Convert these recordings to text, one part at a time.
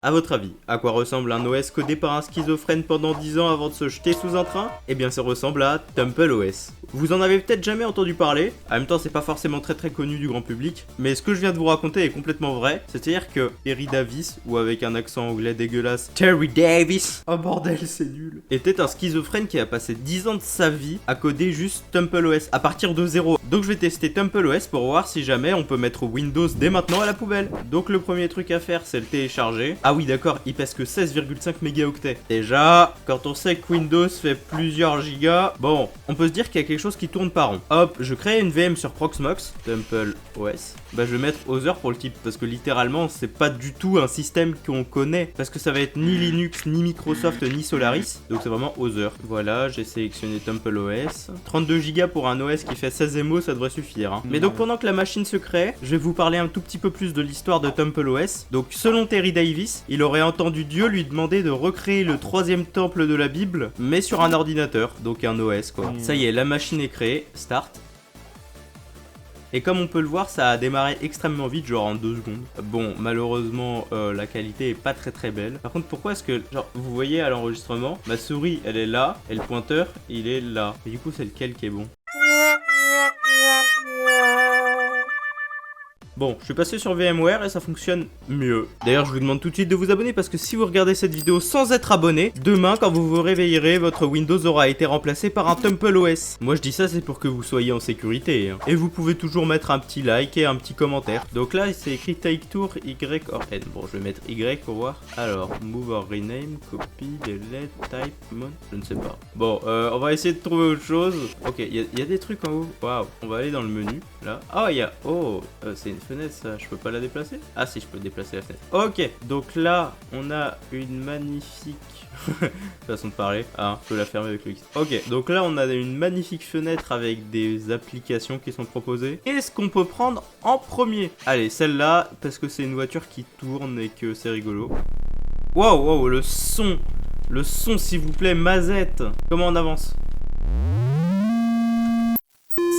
A votre avis, à quoi ressemble un OS codé par un schizophrène pendant 10 ans avant de se jeter sous un train? Eh bien ça ressemble à TumpleOS. Vous en avez peut-être jamais entendu parler, en même temps c'est pas forcément très connu du grand public, mais ce que je viens de vous raconter est complètement vrai, c'est-à-dire que Terry Davis, ou avec un accent anglais dégueulasse, Terry Davis, oh bordel c'est nul, était un schizophrène qui a passé 10 ans de sa vie à coder juste TumpleOS à partir de zéro. Donc je vais tester TumpleOS pour voir si jamais on peut mettre Windows dès maintenant à la poubelle. Donc le premier truc à faire c'est le télécharger. Ah oui d'accord, il pèse que 16,5 mégaoctets. Déjà, quand on sait que Windows fait plusieurs gigas, bon, on peut se dire qu'il y a quelque chose qui tourne pas rond. Hop, je crée une VM sur Proxmox, TumpleOS. Bah je vais mettre Other pour le type, parce que littéralement c'est pas du tout un système qu'on connaît, parce que ça va être ni Linux, ni Microsoft, ni Solaris, donc c'est vraiment Other. Voilà, j'ai sélectionné TumpleOS. 32 gigas pour un OS qui fait 16 MO, ça devrait suffire. Hein. Mais donc pendant que la machine se crée, je vais vous parler un tout petit peu plus de l'histoire de TumpleOS. Donc selon Terry Davis, il aurait entendu Dieu lui demander de recréer le troisième temple de la Bible, mais sur un ordinateur, donc un OS quoi. Ça y est, la machine est créée, start. Et comme on peut le voir, ça a démarré extrêmement vite, genre en 2 secondes. Bon, malheureusement, la qualité est pas très belle. Par contre, pourquoi est-ce que, genre, vous voyez à l'enregistrement, ma souris, elle est là, et le pointeur, il est là. Et du coup, c'est lequel qui est bon? Bon, je suis passé sur VMware et ça fonctionne mieux. D'ailleurs, je vous demande tout de suite de vous abonner parce que si vous regardez cette vidéo sans être abonné, demain, quand vous vous réveillerez, votre Windows aura été remplacé par un TumpleOS. Moi, je dis ça, c'est pour que vous soyez en sécurité. Hein. Et vous pouvez toujours mettre un petit like et un petit commentaire. Donc là, c'est écrit Take Tour Y or N. Bon, je vais mettre Y pour voir. Alors, Move or Rename, Copy, Delete, Type, Mon. Je ne sais pas. Bon, on va essayer de trouver autre chose. Ok, il y a des trucs en haut. Waouh, on va aller dans le menu. Là. Ah, il y a. Oh, c'est une fenêtre ça, je peux pas la déplacer? Ah si, je peux déplacer la fenêtre. Ok, donc là, on a une magnifique façon de parler. Ah, je peux la fermer avec le X. Ok, donc là, on a une magnifique fenêtre avec des applications qui sont proposées. Qu'est-ce qu'on peut prendre en premier? Allez, celle-là, parce que c'est une voiture qui tourne et que c'est rigolo. Wow, wow, le son! Le son, s'il vous plaît, Mazette! Comment on avance?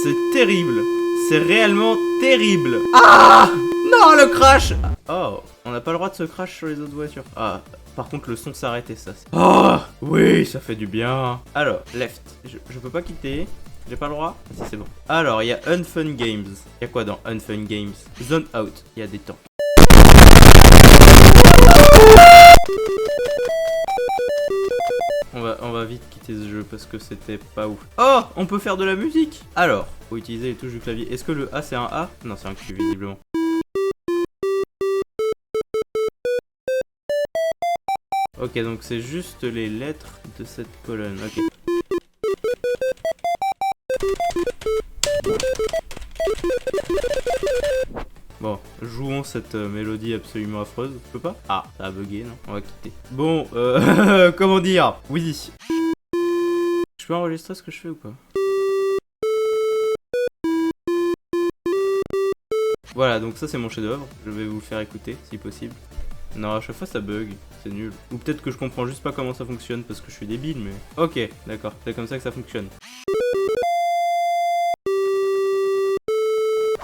C'est terrible! C'est réellement terrible. Ah non, le crash. Oh, on n'a pas le droit de se crash sur les autres voitures. Ah, par contre le son s'arrête et ça. Oh, oui, ça fait du bien. Alors, left. Je peux pas quitter. J'ai pas le droit? Si, c'est bon. Alors, il y a Unfun Games. Il y a quoi dans Unfun Games? Zone Out. Il y a des temps. On va vite quitter ce jeu parce que c'était pas ouf. Oh, on peut faire de la musique. Alors, faut utiliser les touches du clavier. Est-ce que le A c'est un A? Non, c'est un Q visiblement. Ok, donc c'est juste les lettres de cette colonne. Ok. Bon, jouons cette mélodie absolument affreuse. Je peux pas? Ah, ça a bugué, non? On va quitter. Bon, comment dire? Oui. Je peux enregistrer ce que je fais ou pas? Voilà, donc ça c'est mon chef-d'œuvre. Je vais vous le faire écouter, si possible. Non, à chaque fois ça bug, c'est nul. Ou peut-être que je comprends juste pas comment ça fonctionne parce que je suis débile, mais... Ok, d'accord, c'est comme ça que ça fonctionne.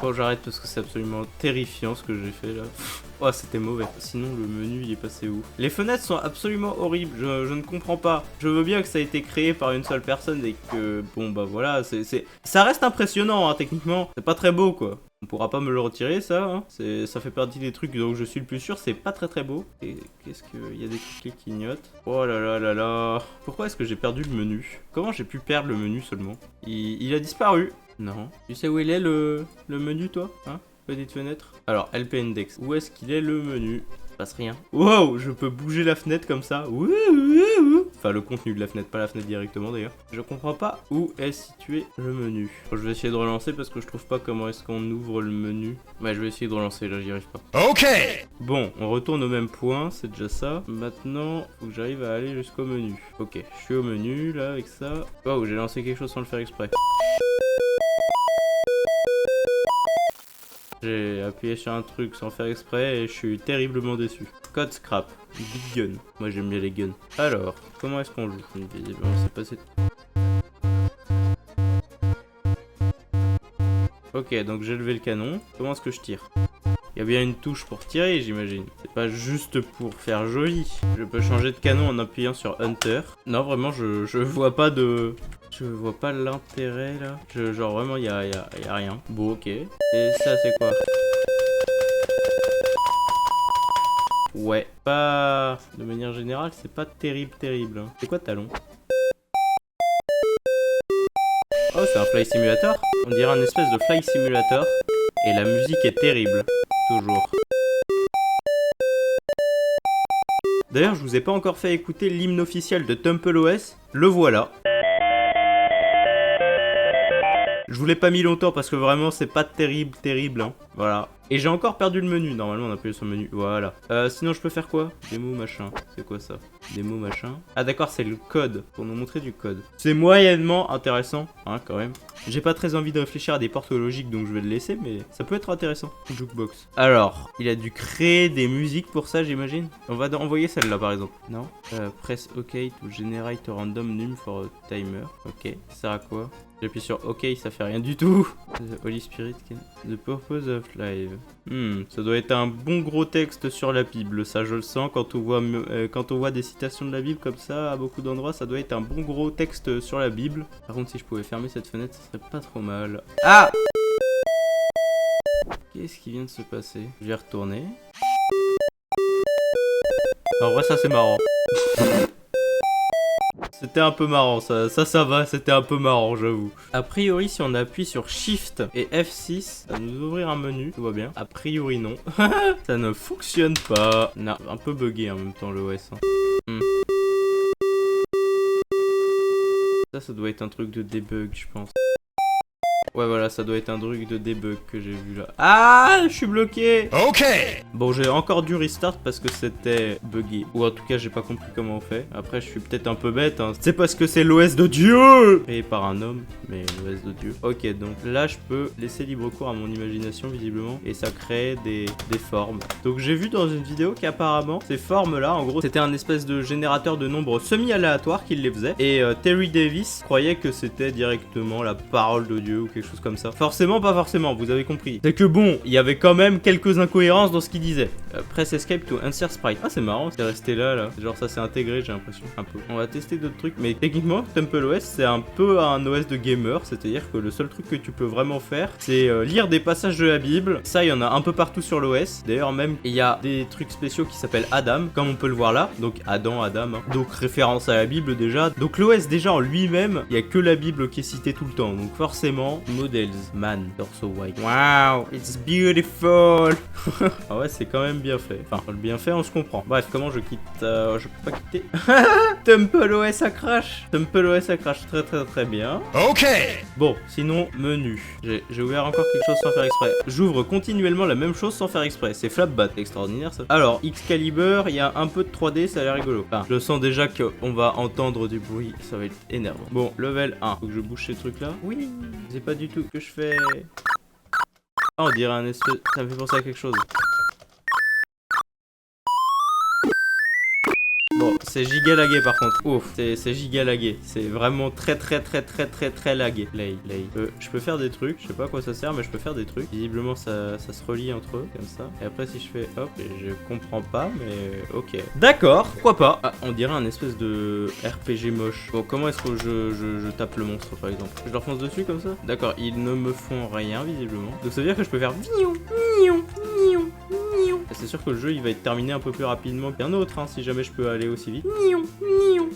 Bon, j'arrête parce que c'est absolument terrifiant ce que j'ai fait là. Oh, c'était mauvais. Sinon, le menu il est passé où? Les fenêtres sont absolument horribles, je ne comprends pas. Je veux bien que ça a été créé par une seule personne et que, bon bah voilà, ça reste impressionnant hein, techniquement. C'est pas très beau quoi. On pourra pas me le retirer ça, hein. Ça fait partie des trucs dont je suis le plus sûr, c'est pas très beau. Et qu'est-ce qu'il y a des trucs qui clignotent? Oh là là là là. Pourquoi est-ce que j'ai perdu le menu? Comment j'ai pu perdre le menu seulement? Il a disparu. Non. Tu sais où il est le menu toi? Hein? Petite fenêtre. Alors, LP Index. Où est-ce qu'il est le menu? Passe rien. Wow, je peux bouger la fenêtre comme ça. Enfin, le contenu de la fenêtre, pas la fenêtre directement d'ailleurs. Je comprends pas où est situé le menu. Bon, je vais essayer de relancer parce que je trouve pas comment est-ce qu'on ouvre le menu. Ouais, je vais essayer de relancer, là j'y arrive pas. Ok. Bon, on retourne au même point, c'est déjà ça. Maintenant, faut que j'arrive à aller jusqu'au menu. Ok, je suis au menu là avec ça. Wow, j'ai lancé quelque chose sans le faire exprès. J'ai appuyé sur un truc sans faire exprès et je suis terriblement déçu. Code scrap, big gun. Moi j'aime bien les guns. Alors, comment est-ce qu'on joue? Visiblement c'est passé. Ok, donc j'ai levé le canon. Comment est-ce que je tire? Il y a bien une touche pour tirer, j'imagine. C'est pas juste pour faire joli. Je peux changer de canon en appuyant sur Hunter. Non, vraiment, je vois pas de... Je vois pas l'intérêt, là. Genre, vraiment, y a rien. Bon, ok. Et ça, c'est quoi? Ouais, pas... De manière générale, c'est pas terrible. Hein. C'est quoi talon? Oh, c'est un fly simulator. On dirait un espèce de fly simulator. Et la musique est terrible. Toujours. D'ailleurs, je vous ai pas encore fait écouter l'hymne officiel de TumbleOS. Le voilà. Je vous l'ai pas mis longtemps parce que vraiment c'est pas terrible hein. Voilà. Et j'ai encore perdu le menu. Normalement on appuyait sur le menu. Voilà. Sinon je peux faire quoi? Démo machin. C'est quoi ça? Démo machin. Ah d'accord, c'est le code. Pour nous montrer du code. C'est moyennement intéressant. Hein quand même. J'ai pas très envie de réfléchir à des portes logiques donc je vais le laisser. Mais ça peut être intéressant. Jukebox. Alors, il a dû créer des musiques pour ça j'imagine. On va envoyer celle-là par exemple. Non. Press OK to generate a random num for a timer. Ok. Ça sert à quoi? J'appuie sur OK, ça fait rien du tout. The Holy Spirit, the purpose of life. Ça doit être un bon gros texte sur la Bible, ça je le sens. Quand on voit des citations de la Bible comme ça, à beaucoup d'endroits, ça doit être un bon gros texte sur la Bible. Par contre, si je pouvais fermer cette fenêtre, ça serait pas trop mal. Ah! Qu'est-ce qui vient de se passer? Je vais retourner. En vrai, ça c'est marrant. C'était un peu marrant, ça va, c'était un peu marrant, j'avoue. A priori, si on appuie sur Shift et F6, ça va nous ouvrir un menu, tout va bien. A priori, non. Ça ne fonctionne pas. Non, un peu bugué en même temps, l'OS. Hein. Ça doit être un truc de debug, je pense. Ouais, voilà, ça doit être un truc de debug que j'ai vu là. Ah, je suis bloqué. Ok. Bon, j'ai encore dû restart parce que c'était buggé. Ou en tout cas, j'ai pas compris comment on fait. Après, je suis peut-être un peu bête, hein. C'est parce que c'est l'OS de Dieu. Créé par un homme, mais l'OS de Dieu. Ok, donc là, je peux laisser libre cours à mon imagination, visiblement. Et ça crée des formes. Donc, j'ai vu dans une vidéo qu'apparemment, ces formes-là, en gros, c'était un espèce de générateur de nombres semi-aléatoires qui les faisait. Et Terry Davis croyait que c'était directement la parole de Dieu ou quelque chose comme ça. Forcément, pas forcément, vous avez compris. C'est que bon, il y avait quand même quelques incohérences dans ce qu'il disait. Press escape to insert sprite. Ah, c'est marrant, c'est resté là. Genre, ça s'est intégré, j'ai l'impression. Un peu. On va tester d'autres trucs. Mais techniquement, TumbleOS, c'est un peu un OS de gamer. C'est-à-dire que le seul truc que tu peux vraiment faire, c'est lire des passages de la Bible. Ça, il y en a un peu partout sur l'OS. D'ailleurs, même, il y a des trucs spéciaux qui s'appellent Adam, comme on peut le voir là. Donc, Adam. Hein. Donc, référence à la Bible déjà. Donc, l'OS, déjà, en lui-même, il y a que la Bible qui est citée tout le temps. Donc, forcément, models, man, torso white. Wow, it's beautiful. Ah ouais, c'est quand même bien fait. Enfin, le bien fait, on se comprend. Bref, comment je quitte je peux pas quitter. TumbleOS a crash. TumbleOS a crash très bien. Ok. Bon, sinon, menu. J'ai ouvert encore quelque chose sans faire exprès. J'ouvre continuellement la même chose sans faire exprès. C'est Flapbat, extraordinaire ça. Alors, Excalibur, il y a un peu de 3D, ça a l'air rigolo. Enfin, je sens déjà qu'on va entendre du bruit. Ça va être énervant. Bon, level 1. Faut que je bouge ces trucs là. Oui. C'est pas du tout que je fais. Ah, on dirait un espèce... Ça me fait penser à quelque chose. Bon, c'est giga lagué par contre. Ouf, c'est giga lagué. C'est vraiment très lagué. Play. Je peux faire des trucs. Je sais pas à quoi ça sert, mais je peux faire des trucs. Visiblement, ça se relie entre eux, comme ça. Et après, si je fais hop, et je comprends pas, mais ok. D'accord, pourquoi pas. Ah, on dirait un espèce de RPG moche. Bon, comment est-ce que je tape le monstre, par exemple? Je leur fonce dessus, comme ça? D'accord, ils ne me font rien, visiblement. Donc ça veut dire que je peux faire... C'est sûr que le jeu il va être terminé un peu plus rapidement qu'un autre hein, si jamais je peux aller aussi vite.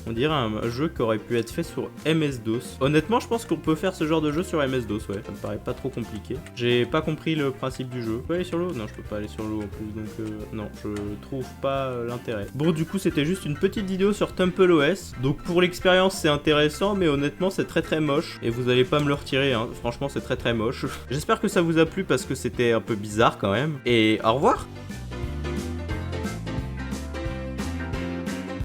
On dirait un jeu qui aurait pu être fait sur MS-DOS. Honnêtement, je pense qu'on peut faire ce genre de jeu sur MS-DOS, ouais. Ça me paraît pas trop compliqué. J'ai pas compris le principe du jeu. Je peux aller sur l'eau? Non, je peux pas aller sur l'eau en plus, donc non, je trouve pas l'intérêt. Bon, du coup, c'était juste une petite vidéo sur TumbleOS. Donc pour l'expérience, c'est intéressant, mais honnêtement, c'est très moche. Et vous allez pas me le retirer, hein. Franchement, c'est très moche. J'espère que ça vous a plu parce que c'était un peu bizarre quand même. Et au revoir!